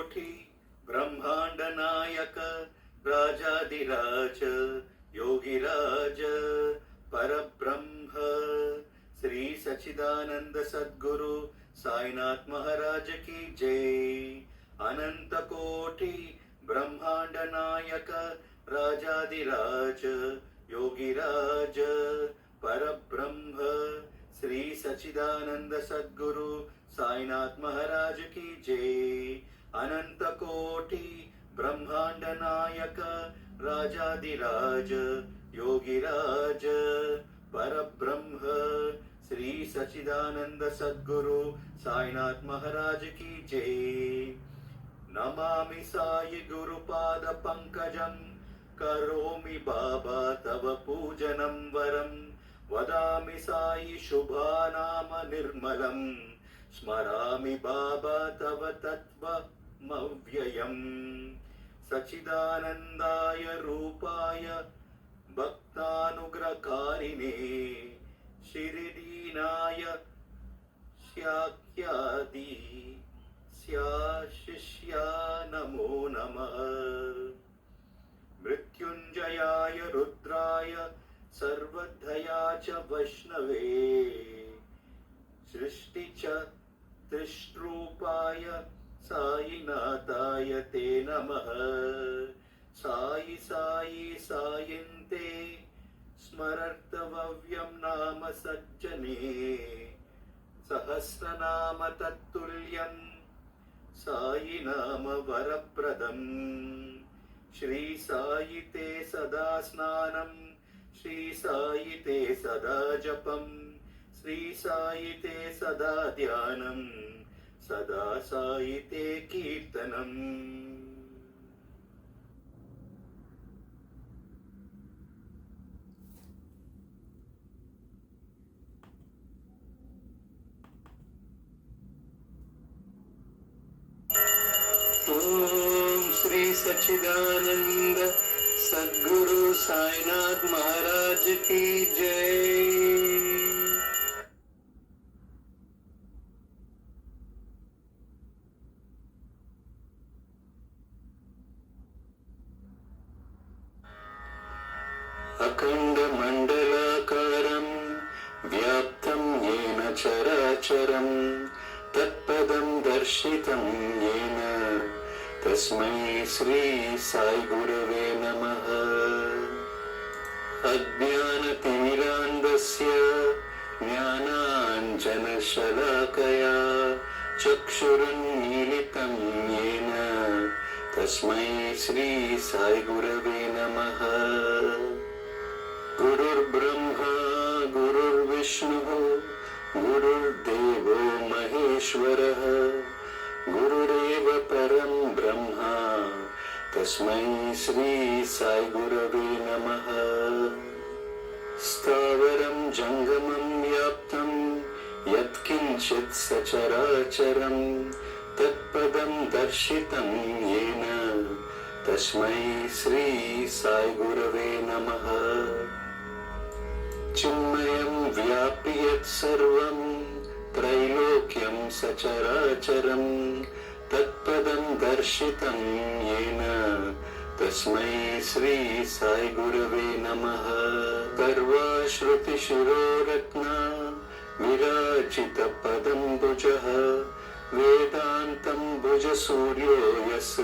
कोटि ब्रह्मांड नायक राजाधिराज योगिराज परब्रह्म श्री सच्चिदानंद सद्गुरु साईनाथ महाराज की जय। अनंत कोटि ब्रह्मांड नायक राजाधिराज योगिराज परब्रह्म श्री सच्चिदानंद सद्गुरु साईनाथ महाराज की जय। अनंत कोटि ब्रह्मांड नायक राजाधिराज योगिराज परब्रह्म श्री सच्चिदानंद सद्गुरु साईनाथ महाराज की जय। नमामि साई गुरुपाद पंकजं करोमि बाबा तव पूजनं वरं वदामि साई शुभानाम निर्मलं स्मरामि बाबा तव तत्त्वमव्ययम्। सच्चिदानन्दाय रूपाय भक्तानुग्रहकारिणे शिरडीनाय शाक्यादि शिष्या नमो नमः। मृत्युंजयाय रुद्राय सर्वधया च वैष्णवे सृष्टि च त्रिष्ट्रूपाय साईनाथाय ते नमः। साई साई सायन्ते स्मरतव्यं नाम सज्जने सहस्रनाम तत्तुल्यं साई नाम वरप्रदं। श्री साई ते सदा स्नानं श्री साई ते सदा जपं श्री साई ते सदा ध्यानं सदा साई ते कीर्तनम्। ओम श्री सच्चिदानंद सद्गुरु साईनाथ महाराज की जय। अखंड मंडलाकारं व्याप्तं येन चराचरं तत्पदं दर्शितं येन तस्मै श्री साई गुरवे नमः। अज्ञानतिमिरान्धस्य ज्ञानाञ्जनशलाकया चक्षुरुन्मीलितं येन तस्मै श्री साई गुरवे नमः। गुरुर्ब्रह्मा गुरुर्विष्णुः गुरुर्देवो महेश्वरः गुरुरेव परं ब्रह्म तस्मै श्री साई गुरवे नमः। स्थावरं जंगमं व्याप्तं यत्किंचित् सचराचरं तत्पदं दर्शितं येन तस्मै श्री साई गुरवे नमः। चिन्मयं व्यापि यत्सर्वं त्रैलोक्यं सचराचरं तत्पदं दर्शितं येन तस्मै श्री साई गुरवे नमः। सर्वाश्रुतिशिरोरत्ना विराजितपदम्बुजः वेदान्तं भुजसूर्यो यस्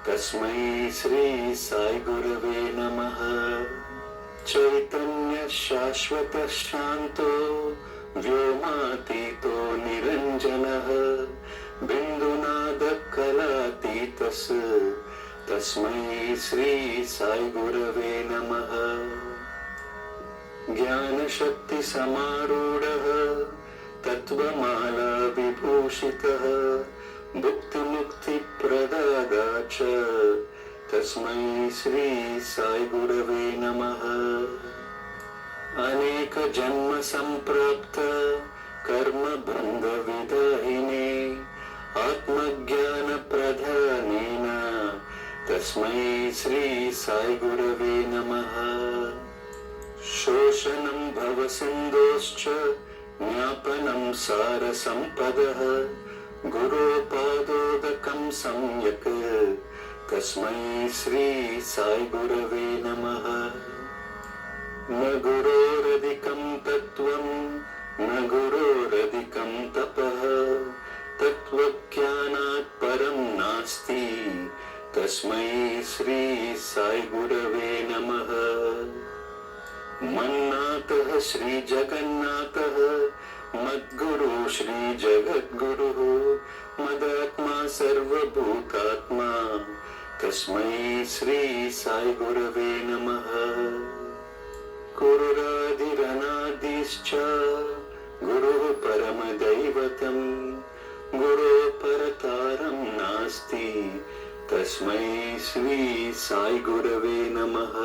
तस्मै श्री साई गुरवे नमः। चैतन्य शाश्वत शांतो व्योमातीतो निरंजनः बिंदुनाद कलातीतस् तस्मै श्री साई गुरवे नमः। ज्ञान शक्ति समारूढ़ः तत्वमाला विभूषितः भुक्ति मुक्ति प्रदाता च तस्मै श्री साई गुरवे नमः। अनेक जन्म संप्राप्त कर्म बंध विदाहिने आत्मज्ञान प्रधानेन तस्मै श्री साई गुरवे नमः। शोषणं भवसिन्धोश्च ज्ञापनं सारसम्पदः गुरोपादोदकं सम्यक् तस्मै श्री साई गुरवे नमः। न गुरोरधिकं तत्त्वं न गुरोरधिकं तपः तत्त्वज्ञानात् परं नास्ति तस्मै श्री साई गुरवे नमः। मन्नाथः श्री जगन्नाथः मद्गुरु श्री जगद्गुरुः मदात्मा सर्वभूतात्मा तस्मै श्री साई गुरवे नमः। गुरुरादिरनादिश्च गुरुः परमदैवतम् गुरोः परतारं नास्ति तस्मै श्री साई गुरवे नमः।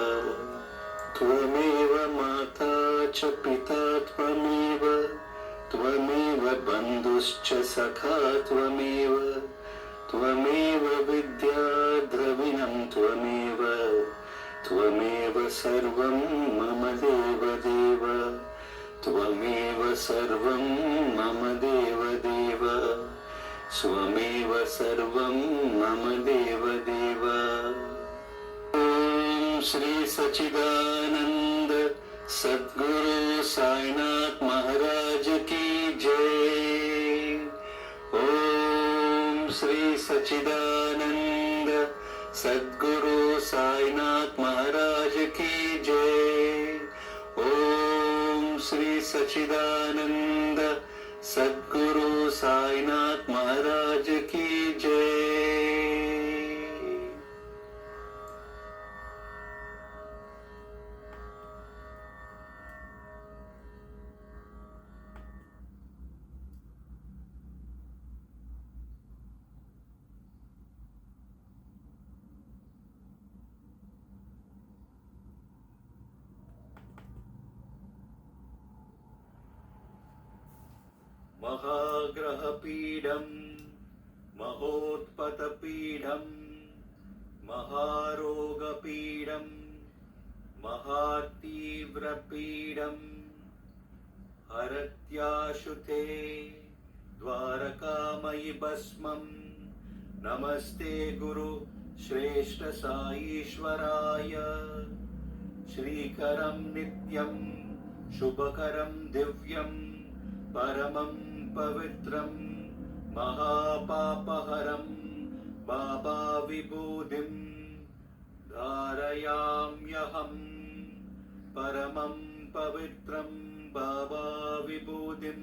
त्वमेव माता च पिता त्वमेव त्वमेव बन्धुश्च सखा त्वमेव त्वमेव विद्या द्रविणं त्वमेव त्वमेव सर्वं मम देवदेव त्वमेव सर्वं मम देवदेव स्वमेव सर्वं मम देवदेव। श्री सच्चिदानंद सद्गुरु साईनाथ महाराज की जय। ओम श्री सच्चिदानंद सद्गुरु साईनाथ महाराज की जय। ओम श्री सच्चिदानंद सद्गुरु साईनाथ महाराज की जय। महाग्रहपीडं महोत्पतपीडं महारोगपीडं महातीव्रपीडं हरत्याशुते द्वारकामयि भस्मं नमस्ते गुरु श्रेष्ठ साईश्वराय। श्रीकरं नित्यं शुभकरं दिव्यं परमं पवित्रं महापापहरं बाबा विभूतिं धारयाम्यहं। परमं पवित्रं बाबा विभूतिं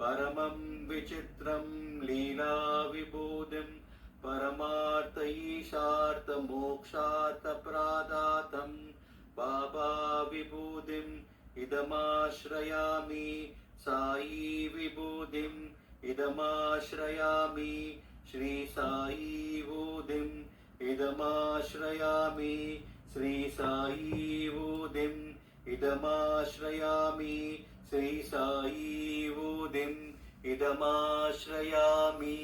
परमं विचित्रं लीला विभूतिं परमार्थ ईशार्थ मोक्षार्थ प्रदातं बाबा विभूतिम् इदमाश्रयामि साई विभूतिम् इदमाश्रयामि श्री साई विभूतिम् इदमाश्रयामि श्री साई विभूतिम् इदमाश्रयामि श्री साई विभूतिम् इदमाश्रयामि।